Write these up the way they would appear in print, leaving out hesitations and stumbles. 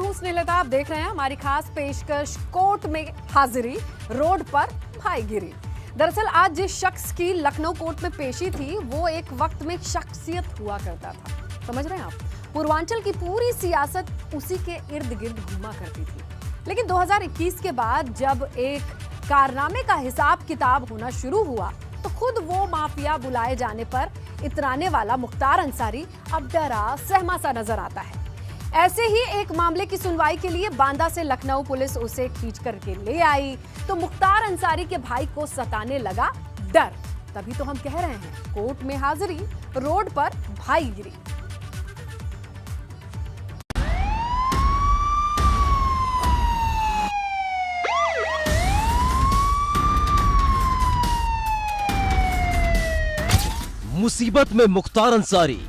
हूं स्नेहलता। आप देख रहे हैं हमारी खास पेशकश कोर्ट में हाजिरी, रोड पर भाईगिरी। दरअसल आज जिस शख्स की लखनऊ कोर्ट में पेशी थी वो एक वक्त में शख्सियत हुआ करता था। समझ रहे हैं आप? पूर्वांचल की पूरी सियासत उसी के इर्द गिर्द घूमा करती थी। लेकिन 2021 के बाद जब एक कारनामे का हिसाब किताब होना शुरू हुआ तो खुद वो माफिया बुलाए जाने पर इतराने वाला मुख्तार अंसारी अब डरा सहमा सा नजर आता है। ऐसे ही एक मामले की सुनवाई के लिए बांदा से लखनऊ पुलिस उसे खींच करके ले आई तो मुख्तार अंसारी के भाई को सताने लगा डर। तभी तो हम कह रहे हैं कोर्ट में हाजिरी, रोड पर भाईगिरी। मुसीबत में मुख्तार अंसारी,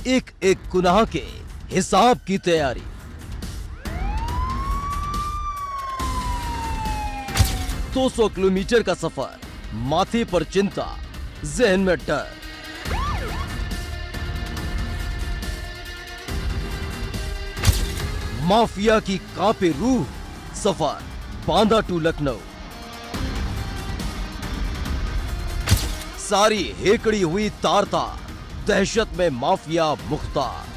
एक एक गुनाह के हिसाब की तैयारी। दो 200 किलोमीटर का सफर, माथे पर चिंता, जहन में डर। माफिया की कांपे रूह, सफर बांदा टू लखनऊ। सारी हेकड़ी हुई तार तार, दहशत में माफिया मुख्तार।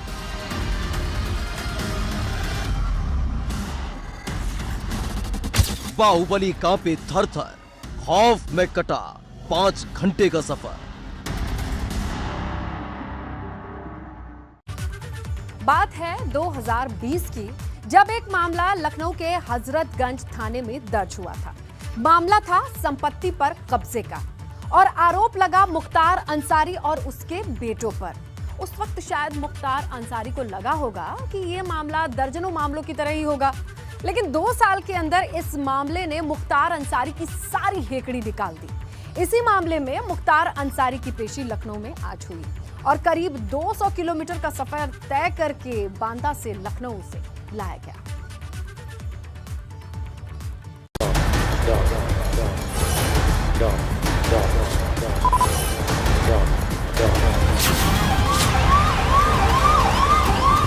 बाहुबली कांपे थर थर, खौफ में कटा 5 घंटे का सफर। बात है 2020 की, जब एक मामला लखनऊ के हजरतगंज थाने में दर्ज हुआ था। मामला था संपत्ति पर कब्जे का और आरोप लगा मुख्तार अंसारी और उसके बेटों पर। उस वक्त शायद मुख्तार अंसारी को लगा होगा कि ये मामला दर्जनों मामलों की तरह ही होगा, लेकिन 2 साल के अंदर इस मामले ने मुख्तार अंसारी की सारी हेकड़ी निकाल दी। इसी मामले में मुख्तार अंसारी की पेशी लखनऊ में आज हुई और करीब 200 किलोमीटर का सफर तय करके बांदा से लखनऊ से लाया गया।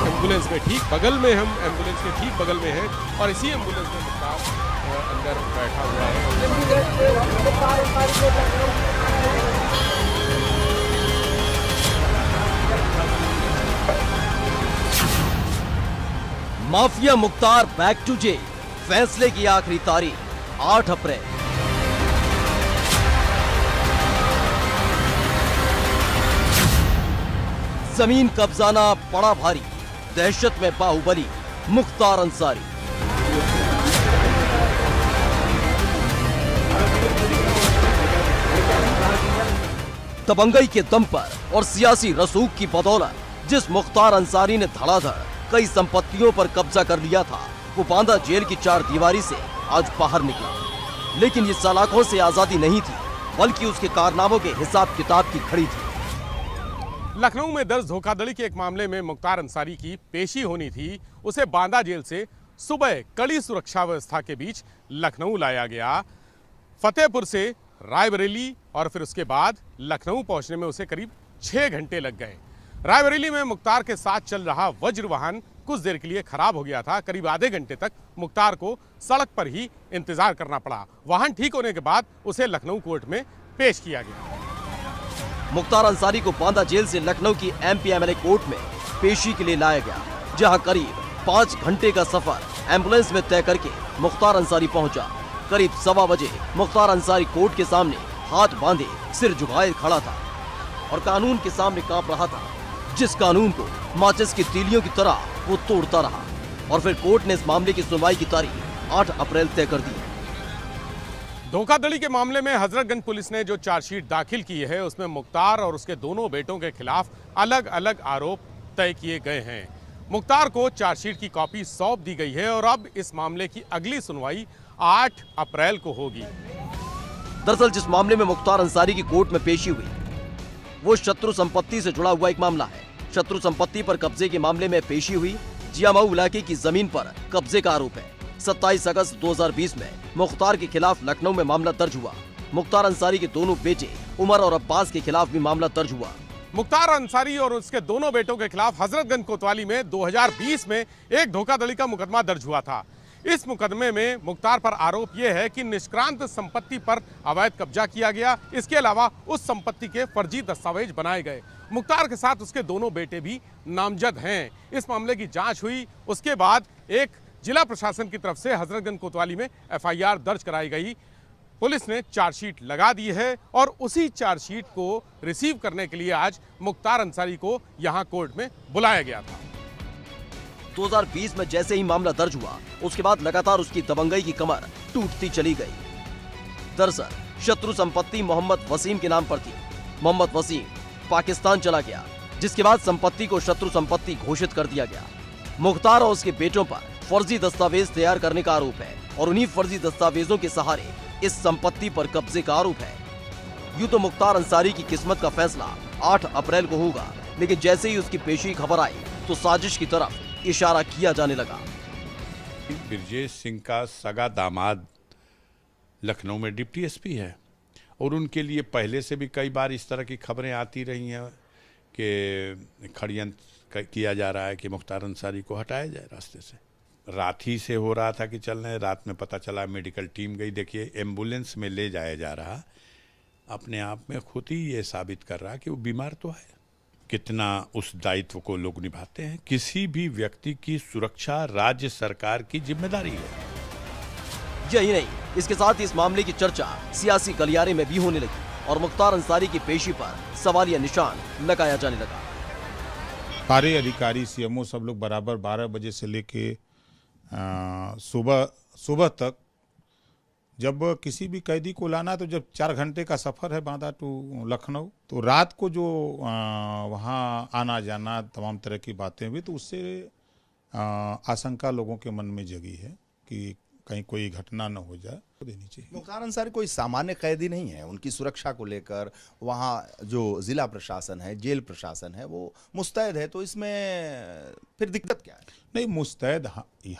एम्बुलेंस में ठीक बगल में, हम एम्बुलेंस के ठीक बगल में हैं और इसी एम्बुलेंस में मुख्तार अंदर बैठा हुआ है। Mafia Mukhtar back to jail, फैसले की आखिरी तारीख 8 अप्रैल। जमीन कब्जाना पड़ा भारी, दहशत में बाहुबली मुख्तार अंसारी। दबंगई के दम पर और सियासी रसूख की बदौलत जिस मुख्तार अंसारी ने धड़ाधड़ कई संपत्तियों पर कब्जा कर लिया था, वो बांदा जेल की 4 दीवारी से आज बाहर निकला। लेकिन ये सलाखों से आजादी नहीं थी, बल्कि उसके कारनामों के हिसाब किताब की घड़ी थी। लखनऊ में दर्ज धोखाधड़ी के एक मामले में मुख्तार अंसारी की पेशी होनी थी। उसे बांदा जेल से सुबह कड़ी सुरक्षा व्यवस्था के बीच लखनऊ लाया गया। फतेहपुर से रायबरेली और फिर उसके बाद लखनऊ पहुंचने में उसे करीब 6 घंटे लग गए। रायबरेली में मुख्तार के साथ चल रहा वज्र वाहन कुछ देर के लिए खराब हो गया था। करीब आधे घंटे तक मुख्तार को सड़क पर ही इंतजार करना पड़ा। वाहन ठीक होने के बाद उसे लखनऊ कोर्ट में पेश किया गया। मुख्तार अंसारी को बांदा जेल से लखनऊ की एमपीएमएलए कोर्ट में पेशी के लिए लाया गया, जहां करीब 5 घंटे का सफर एम्बुलेंस में तय करके मुख्तार अंसारी पहुंचा। करीब 1:15 बजे मुख्तार अंसारी कोर्ट के सामने हाथ बांधे, सिर झुकाए खड़ा था और कानून के सामने कांप रहा था, जिस कानून को माचिस की तीलियों की तरह वो तोड़ता रहा। और फिर कोर्ट ने इस मामले की सुनवाई की तारीख 8 अप्रैल तय कर दी। धोखाधड़ी के मामले में हजरतगंज पुलिस ने जो चार्जशीट दाखिल की है उसमें मुख्तार और उसके दोनों बेटों के खिलाफ अलग अलग आरोप तय किए गए हैं। मुख्तार को चार्जशीट की कॉपी सौंप दी गई है और अब इस मामले की अगली सुनवाई 8 अप्रैल को होगी। दरअसल जिस मामले में मुख्तार अंसारी की कोर्ट में पेशी हुई वो शत्रु संपत्ति से जुड़ा हुआ एक मामला है। शत्रु संपत्ति पर कब्जे के मामले में पेशी हुई। जियामाऊ इलाके की जमीन पर कब्जे का आरोप है। 27 अगस्त 2020 में मुख्तार के खिलाफ लखनऊ में मामला दर्ज हुआ। मुख्तार अंसारी के दोनों बेटे उमर और अब्बास के खिलाफ भी मामला दर्ज हुआ। मुख्तार अंसारी और उसके दोनों बेटों के खिलाफ हजरतगंज कोतवाली में 2020 में एक धोखाधड़ी का मुकदमा दर्ज हुआ था। इस मुकदमे में मुख्तार पर आरोप यह है कि निष्क्रांत संपत्ति पर अवैध कब्जा किया गया। इसके अलावा उस संपत्ति के फर्जी दस्तावेज बनाए गए। मुख्तार के साथ उसके दोनों बेटे भी नामजद हैं। इस मामले की जांच हुई, उसके बाद एक जिला प्रशासन की तरफ से हजरतगंज कोतवाली में एफआईआर दर्ज कराई गई। पुलिस ने चार्जशीट लगा दी है और उसी चार्जशीट को रिसीव करने के लिए आज मुख्तार अंसारी को यहां कोर्ट में बुलाया गया था। 2020 में जैसे ही मामला दर्ज हुआ, उसके बाद लगातार उसकी दबंगई की कमर टूटती चली गई। दरअसल शत्रु संपत्ति मोहम्मद वसीम के नाम पर थी। मोहम्मद वसीम पाकिस्तान चला गया, जिसके बाद संपत्ति को शत्रु संपत्ति घोषित कर दिया गया। मुख्तार और उसके बेटों पर फर्जी दस्तावेज तैयार करने का आरोप है और उन्हीं फर्जी दस्तावेजों के सहारे इस संपत्ति पर कब्जे का आरोप है। यूं तो मुख्तार अंसारी की किस्मत का फैसला 8 अप्रैल को होगा, लेकिन जैसे ही उसकी पेशी खबर आई तो साजिश की तरफ इशारा किया जाने लगा। ब्रजेश सिंह का सगा दामाद लखनऊ में डिप्टी एसपी है और उनके लिए पहले से भी कई बार इस तरह की खबरें आती रही हैं कि षड्यंत्र किया जा रहा है कि मुख्तार अंसारी को हटाया जाए रास्ते से। रात ही से हो रहा था कि चल रहे, रात में पता चला, मेडिकल टीम गई। देखिए, एम्बुलेंस में ले जाया जा रहा अपने आप में खुद ही ये साबित कर रहा कि वो बीमार तो है। कितना उस दायित्व को लोग निभाते हैं। किसी भी व्यक्ति की सुरक्षा राज्य सरकार की जिम्मेदारी है। यही नहीं, इसके साथ इस मामले की चर्चा सियासी गलियारे में भी होने लगी और मुख्तार अंसारी की पेशी पर सवालिया निशान लगाया जाने लगा। सारे अधिकारी, सीएमओ सब लोग बराबर 12 बजे से लेके सुबह तक, जब किसी भी कैदी को लाना, तो जब 4 घंटे का सफ़र है बांदा टू लखनऊ, तो रात को जो वहाँ आना जाना तमाम तरह की बातें हुई, तो उससे आशंका लोगों के मन में जगी है कि कहीं कोई घटना न हो जाए, तो देनी चाहिए। मुख्तार अंसारी कोई सामान्य कैदी नहीं है। उनकी सुरक्षा को लेकर वहाँ जो जिला प्रशासन है, जेल प्रशासन है, वो मुस्तैद है। तो इसमें फिर दिक्कत क्या है? नहीं, मुस्तैद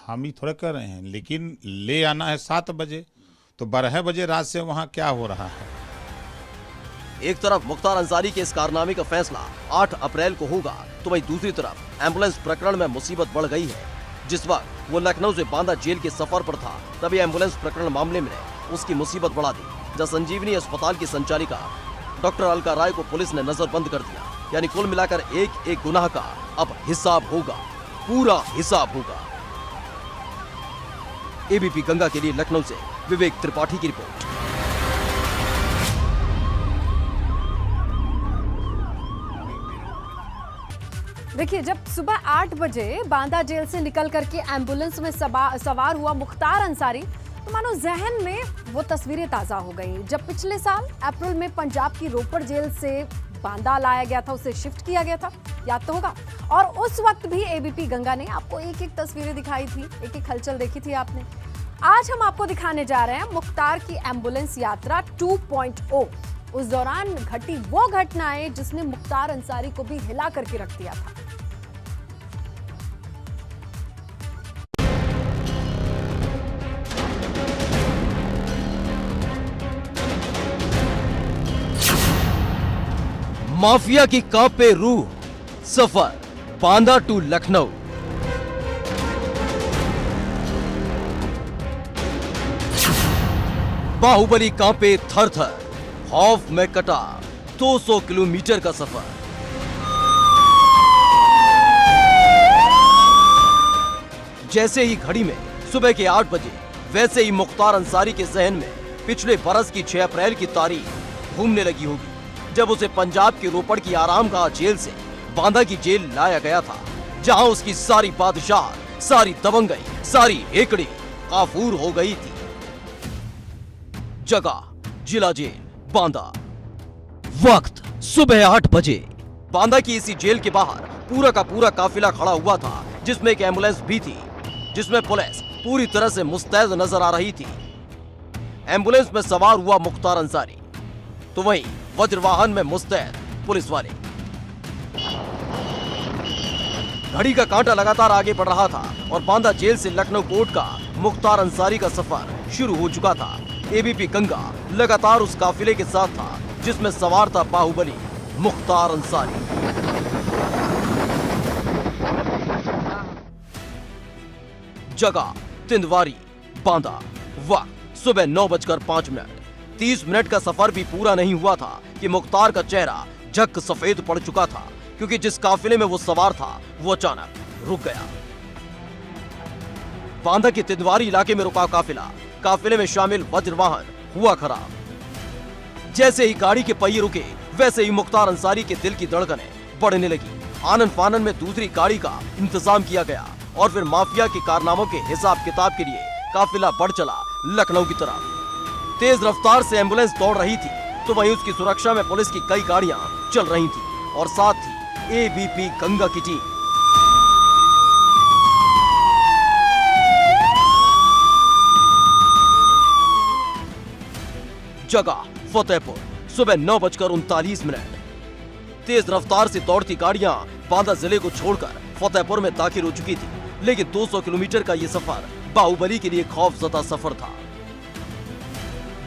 हम ही थोड़ा कर रहे हैं, लेकिन ले आना है 7 बजे, तो 12 बजे रात से वहाँ क्या हो रहा है। एक तरफ मुख्तार अंसारी के इस कारनामे का फैसला 8 अप्रैल को होगा, तो वहीं दूसरी तरफ एम्बुलेंस प्रकरण में मुसीबत बढ़ गई है। जिस वक्त वो लखनऊ से बांदा जेल के सफर पर था, तभी एम्बुलेंस प्रकरण मामले में उसकी मुसीबत बढ़ा दी। जब संजीवनी अस्पताल की संचालिका डॉक्टर अलका राय को पुलिस ने नजरबंद कर दिया। यानी कुल मिलाकर एक एक गुनाह का अब हिसाब होगा, पूरा हिसाब होगा। एबीपी गंगा के लिए लखनऊ से विवेक त्रिपाठी की रिपोर्ट। देखिए, जब सुबह 8 बजे बांदा जेल से निकल करके एम्बुलेंस में सवार हुआ मुख्तार अंसारी, तो मानो जहन में वो तस्वीरें ताज़ा हो गई जब पिछले साल अप्रैल में पंजाब की रोपड़ जेल से बांदा लाया गया था, उसे शिफ्ट किया गया था, याद तो होगा। और उस वक्त भी एबीपी गंगा ने आपको एक एक तस्वीरें दिखाई थी, एक एक हलचल देखी थी आपने। आज हम आपको दिखाने जा रहे हैं मुख्तार की एम्बुलेंस यात्रा 2.0। उस दौरान घटी वो घटनाएं जिसने मुख्तार अंसारी को भी हिला करके रख दिया था। माफिया की कांपे रूह, सफर बांदा टू लखनऊ। बाहुबली कांपे थर थर, खौफ में कटा 200 किलोमीटर का सफर। जैसे ही घड़ी में सुबह के 8 बजे, वैसे ही मुख्तार अंसारी के जहन में पिछले बरस की 6 अप्रैल की तारीख घूमने लगी होगी, जब उसे पंजाब की रोपड़ की आरामगाह जेल से बांदा की जेल लाया गया था, जहां उसकी सारी बादशाह, सारी दबंगई, सारी हेकड़ी काफूर हो गई थी। जगह जिला जेल बांदा, वक्त सुबह 8 बजे। बांदा की इसी जेल के बाहर पूरा का पूरा काफिला खड़ा हुआ था, जिसमें एक एम्बुलेंस भी थी, जिसमें पुलिस पूरी तरह से मुस्तैद नजर आ रही थी। एम्बुलेंस में सवार हुआ मुख्तार अंसारी, तो वहीं वज्रवाहन में मुस्तैद पुलिस वाले। घड़ी का कांटा लगातार आगे बढ़ रहा था और बांदा जेल से लखनऊ कोर्ट का मुख्तार अंसारी का सफर शुरू हो चुका था। एबीपी गंगा लगातार उस काफिले के साथ था जिसमें सवार था बाहुबली मुख्तार अंसारी। जगह तिंदवारी बांदा। वक्त सुबह 9:05। 30 मिनट का सफर भी पूरा नहीं हुआ था कि मुख्तार का चेहरा झक सफेद पड़ चुका था, क्योंकि जिस काफिले में वो सवार था वो अचानक रुक गया। बांदा के तिंदवारी इलाके में रुका काफिले में शामिल वज्र वाहन हुआ खराब। जैसे ही गाड़ी के पहिए रुके, वैसे ही मुख्तार अंसारी के दिल की धड़कनें बढ़ने लगी। आनन फानन में दूसरी गाड़ी का इंतजाम किया गया और फिर माफिया के कारनामों के हिसाब किताब के लिए काफिला बढ़ चला लखनऊ की तरफ। तेज रफ्तार से एम्बुलेंस दौड़ रही थी, तो वहीं उसकी सुरक्षा में पुलिस की कई गाड़ियां चल रही थी और साथ ही एबीपी गंगा की टीम। जगह फतेहपुर। सुबह 9:39। तेज रफ्तार से दौड़ती गाड़ियां बांदा जिले को छोड़कर फतेहपुर में दाखिल हो चुकी थी, लेकिन 200 किलोमीटर का यह सफर बाहुबली के लिए खौफजदा सफर था।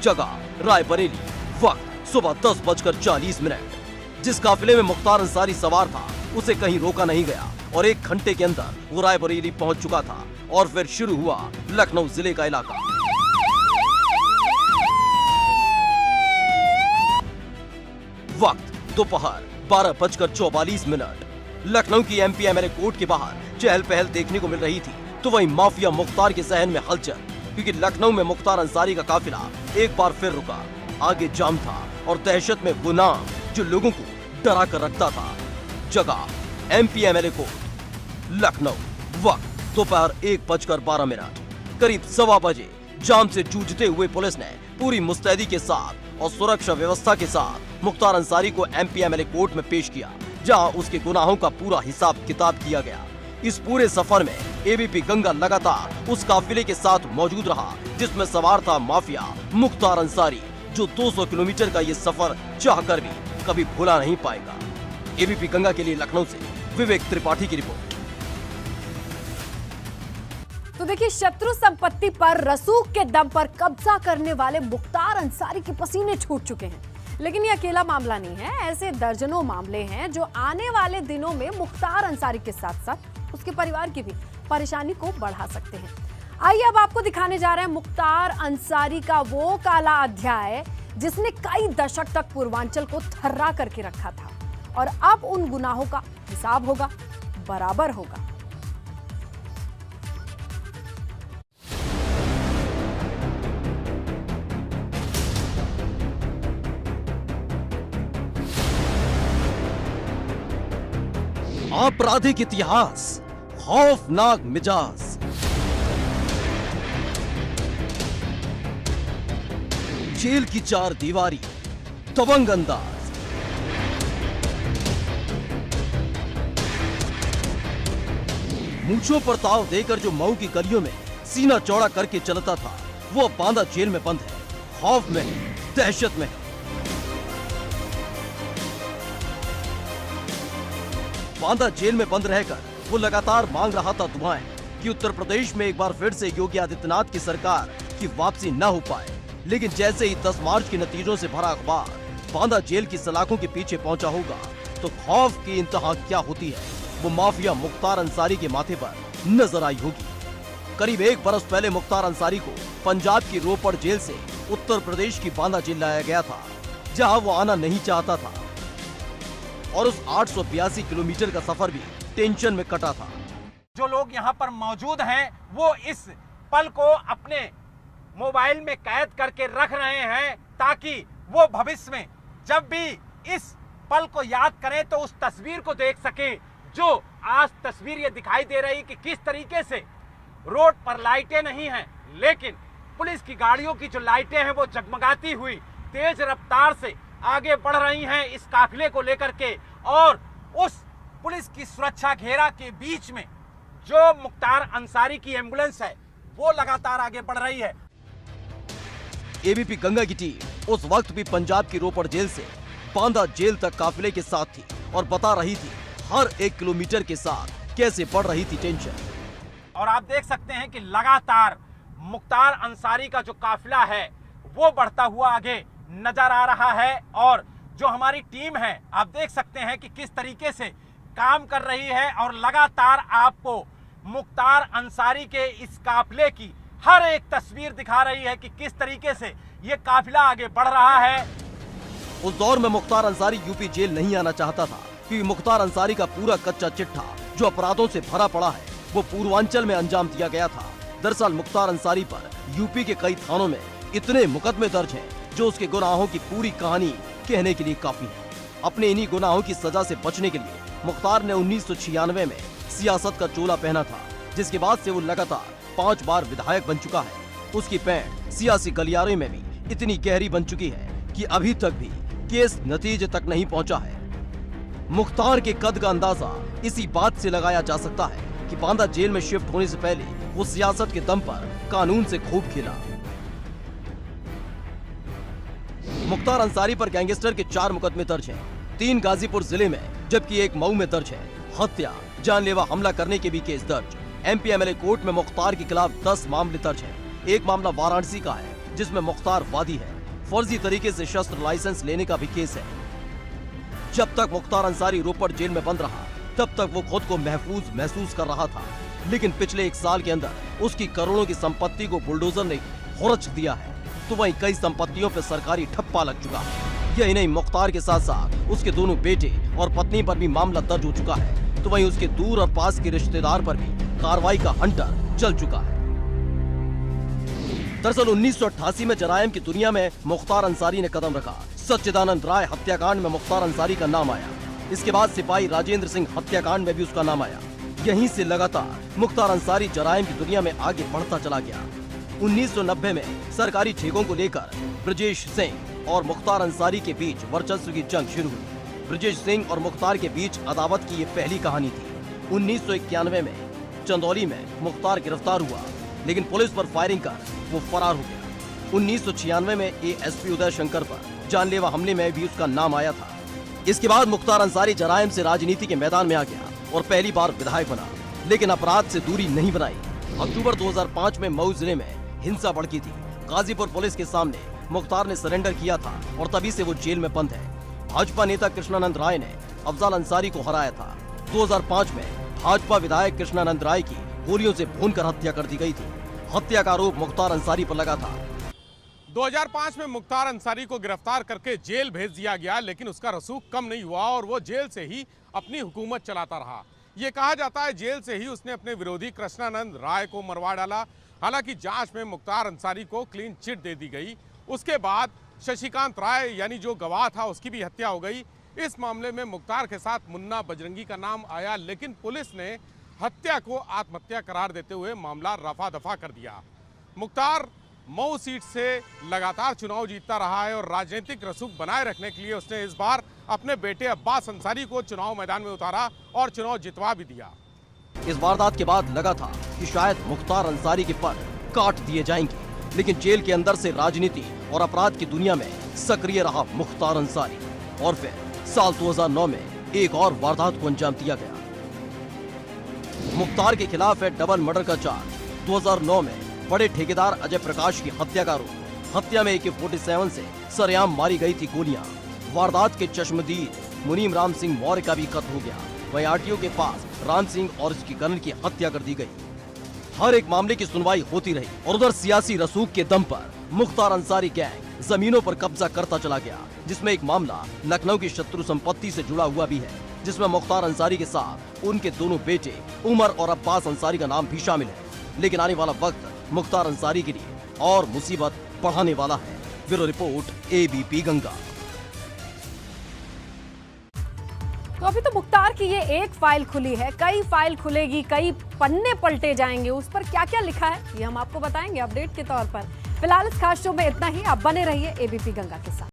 जगह रायबरेली। वक्त सुबह 10:40। जिस काफिले में मुख्तार अंसारी सवार था उसे कहीं रोका नहीं गया और 1 घंटे के अंदर वो रायबरेली पहुंच चुका था और फिर शुरू हुआ लखनऊ जिले का इलाका। वक्त दोपहर 12:44। लखनऊ की एमपी एमएलए कोर्ट के बाहर चहल पहल देखने को मिल रही थी, तो वहीं माफिया मुख्तार के सहन में हलचल, क्योंकि लखनऊ में मुख्तार अंसारी का काफिला एक बार फिर रुका। आगे जाम था और दहशत में वो नाम जो लोगों को डरा कर रखता था। जगह एमपी एमएलए कोर्ट लखनऊ। वक्त दोपहर 1:12। करीब 1:15 बजे जाम से जूझते हुए पुलिस ने पूरी मुस्तैदी के साथ और सुरक्षा व्यवस्था के साथ मुख्तार अंसारी को एमपी एमएलए कोर्ट में पेश किया, जहां उसके गुनाहों का पूरा हिसाब किताब किया गया। इस पूरे सफर में एबीपी गंगा लगातार उस काफिले के साथ मौजूद रहा जिसमें सवार था माफिया मुख्तार अंसारी, जो 200 किलोमीटर का ये सफर चाहकर भी कभी भूला नहीं पाएगा। एबीपी गंगा के लिए लखनऊ से विवेक त्रिपाठी की रिपोर्ट। तो देखिए, शत्रु संपत्ति पर रसूख के दम पर कब्जा करने वाले मुख्तार अंसारी के पसीने छूट चुके हैं। लेकिन ये अकेला मामला नहीं है, ऐसे दर्जनों मामले हैं जो आने वाले दिनों में मुख्तार अंसारी के साथ साथ उसके परिवार की भी परेशानी को बढ़ा सकते हैं। आइए अब आपको दिखाने जा रहे हैं मुख्तार अंसारी का वो काला अध्याय जिसने कई दशक तक पूर्वांचल को थर्रा करके रखा था, और अब उन गुनाहों का हिसाब होगा, बराबर होगा। आपराधिक इतिहास, खौफनाक मिजाज, जेल की 4 दीवारी, दबंग अंदाज, मूंछों पर ताव देकर जो मऊ की गलियों में सीना चौड़ा करके चलता था, वो अब बांदा जेल में बंद है, खौफ में है, दहशत में है। बांदा जेल में बंद रहकर वो लगातार मांग रहा था दुआएं कि उत्तर प्रदेश में एक बार फिर से योगी आदित्यनाथ की सरकार की वापसी न हो पाए। लेकिन जैसे ही 10 मार्च के नतीजों से भरा अखबार बांदा जेल की सलाखों के पीछे पहुंचा होगा, तो खौफ की इंतहा क्या होती है वो माफिया मुख्तार अंसारी के माथे पर नजर आई होगी। करीब 1 बरस पहले मुख्तार अंसारी को पंजाब की रोपड़ जेल से उत्तर प्रदेश की बांदा जेल लाया गया था, जहां वो आना नहीं चाहता था, और उस 882 किलोमीटर का सफर भी टेंशन में कटा था। जो लोग यहाँ पर मौजूद हैं वो इस पल को अपने मोबाइल में कैद करके रख रहे हैं, ताकि वो भविष्य में जब भी इस पल को याद करें तो उस तस्वीर को देख सकें। जो आज तस्वीर ये दिखाई दे रही कि किस तरीके से रोड पर लाइटें नहीं हैं, लेकिन पुलिस की गाड़ियों की जो लाइटें हैं वो जगमगाती हुई तेज रफ्तार से आगे बढ़ रही हैं इस काफिले को लेकर के, और उस पुलिस की सुरक्षा घेरा के बीच में जो मुख्तार अंसारी की एम्बुलेंस है वो लगातार आगे बढ़ रही है। एबीपी गंगा की टीम उस वक्त भी पंजाब की रोपड़ जेल से बांदा जेल तक काफिले के साथ थी और बता रही थी हर 1 किलोमीटर के साथ कैसे बढ़ रही थी टेंशन। और आप देख सकते हैं कि लगातार मुख्तार अंसारी का जो काफिला है वो बढ़ता हुआ आगे नजर आ रहा है, और जो हमारी टीम है, आप देख सकते हैं कि किस तरीके से काम कर रही है और लगातार आपको मुख्तार अंसारी के इस काफिले की हर एक तस्वीर दिखा रही है कि किस तरीके से ये काफिला आगे बढ़ रहा है। उस दौर में मुख्तार अंसारी यूपी जेल नहीं आना चाहता था, क्योंकि मुख्तार अंसारी का पूरा कच्चा चिट्ठा जो अपराधों से भरा पड़ा है वो पूर्वांचल में अंजाम दिया गया था। दरअसल मुख्तार अंसारी पर यूपी के कई थानों में इतने मुकदमे दर्ज हैं जो उसके गुनाहों की पूरी कहानी कहने के लिए काफी है। अपने इन्हीं गुनाहों की सजा से बचने के लिए मुख्तार ने 1996 में सियासत का चोला पहना था, जिसके बाद से वो लगातार 5 बार विधायक बन चुका है। उसकी पैंट सियासी गलियारे में भी इतनी गहरी बन चुकी है कि अभी तक भी केस नतीजे तक नहीं पहुंचा है। मुख्तार के कद का अंदाजा इसी बात से लगाया जा सकता है कि बांदा जेल में शिफ्ट होने से पहले वो सियासत के दम पर कानून से खूब खेला। मुख्तार अंसारी पर गैंगस्टर के 4 मुकदमे दर्ज हैं, 3 गाजीपुर जिले में जबकि 1 मऊ में दर्ज है। हत्या, जानलेवा हमला करने के भी केस दर्ज। एमपीएमएलए कोर्ट में मुख्तार के खिलाफ 10 मामले दर्ज हैं। एक मामला वाराणसी का है जिसमें मुख्तार वादी है। फर्जी तरीके से शस्त्र लाइसेंस लेने का भी केस है। जब तक मुख्तार अंसारी रोपड़ जेल में बंद रहा तब तक वो खुद को महफूज महसूस कर रहा था, लेकिन पिछले 1 साल के अंदर उसकी करोड़ों की संपत्ति को बुलडोजर ने खुरच दिया है, तो वहीं कई संपत्तियों पर सरकारी ठप्पा लग चुका है। यही नहीं, मुख्तार के साथ साथ उसके दोनों बेटे और पत्नी पर भी मामला दर्ज हो चुका है, तो वहीं उसके दूर और पास के रिश्तेदार पर भी कार्रवाई का हंटर चल चुका है। दरअसल 1988 में जरायम की दुनिया में मुख्तार अंसारी ने कदम रखा। सच्चिदानंद राय हत्याकांड में मुख्तार अंसारी का नाम आया। इसके बाद सिपाही राजेंद्र सिंह हत्याकांड में भी उसका नाम आया। यहीं से लगातार मुख्तार अंसारी जरायम की दुनिया में आगे बढ़ता चला गया। 1990 में सरकारी ठेकों को लेकर ब्रजेश सिंह और मुख्तार अंसारी के बीच वर्चस्व की जंग शुरू हुई। ब्रजेश सिंह और मुख्तार के बीच अदावत की ये पहली कहानी थी। 1991 में चंदौली में मुख्तार गिरफ्तार हुआ, लेकिन पुलिस पर फायरिंग कर वो फरार हो गया। 1996 में एएसपी उदय शंकर पर जानलेवा हमले में भी उसका नाम आया था। इसके बाद मुख्तार अंसारी जरायम से राजनीति के मैदान में आ गया और पहली बार विधायक बना, लेकिन अपराध से दूरी नहीं बनाई। अक्टूबर 2005 में मऊ जिले में हिंसा भड़की थी। गाजीपुर पुलिस के सामने मुख्तार ने सरेंडर किया था और तभी से वो जेल में बंद है। भाजपा नेता कृष्णानंद राय ने अफजल अंसारी को हराया था। 2005 में भाजपा विधायक कृष्णानंद राय की गोलियों से भूनकर हत्या कर दी गई थी। हत्या का आरोप मुख्तार अंसारी पर लगा था। 2005 में मुख्तार अंसारी को गिरफ्तार करके जेल भेज दिया गया, लेकिन उसका रसूख कम नहीं हुआ और वो जेल से ही अपनी हुकूमत चलाता रहा। ये कहा जाता है जेल से ही उसने अपने विरोधी कृष्णानंद राय को मरवा डाला। हालांकि जांच में मुख्तार अंसारी को क्लीन चिट दे दी गई। उसके बाद शशिकांत राय यानी जो गवाह था उसकी भी हत्या हो गई। इस मामले में मुख्तार के साथ मुन्ना बजरंगी का नाम आया, लेकिन पुलिस ने हत्या को आत्महत्या करार देते हुए मामला रफा दफा कर दिया। मुख्तार मऊ सीट से लगातार चुनाव जीतता रहा है और राजनीतिक रसूख बनाए रखने के लिए उसने इस बार अपने बेटे अब्बास अंसारी को चुनाव मैदान में उतारा और चुनाव जितवा भी दिया। इस वारदात के बाद लगा था कि शायद मुख्तार अंसारी के पर काट दिए जाएंगे, लेकिन जेल के अंदर से राजनीति और अपराध की दुनिया में सक्रिय रहा मुख्तार अंसारी और फिर साल 2009 में एक और वारदात को अंजाम दिया गया। मुख्तार के खिलाफ है डबल मर्डर का चार्ज। 2009 में बड़े ठेकेदार अजय प्रकाश की हत्या का आरोप। हत्या में AK-47 से सरेआम मारी गई थी गोलियां। वारदात के चश्मदीद मुनीम राम सिंह मौर्य का भी कत्ल हो गया। वहीं RTO के पास राम सिंह और उसकी कर्नल की हत्या कर दी गई। हर एक मामले की सुनवाई होती रही और उधर सियासी रसूख के दम पर मुख्तार अंसारी गैंग जमीनों पर कब्जा करता चला गया, जिसमें एक मामला लखनऊ की शत्रु संपत्ति से जुड़ा हुआ भी है, जिसमें मुख्तार अंसारी के साथ उनके दोनों बेटे उमर और अब्बास अंसारी का नाम भी शामिल है। लेकिन आने वाला वक्त मुख्तार अंसारी के लिए और मुसीबत बढ़ाने वाला है। Bureau report ABP Ganga. तो अभी तो मुख्तार की ये एक फाइल खुली है, कई फाइल खुलेगी, कई पन्ने पलटे जाएंगे। उस पर क्या क्या लिखा है ये हम आपको बताएंगे अपडेट के तौर पर। फिलहाल इस खास शो में इतना ही। आप बने रहिए ABP गंगा के साथ।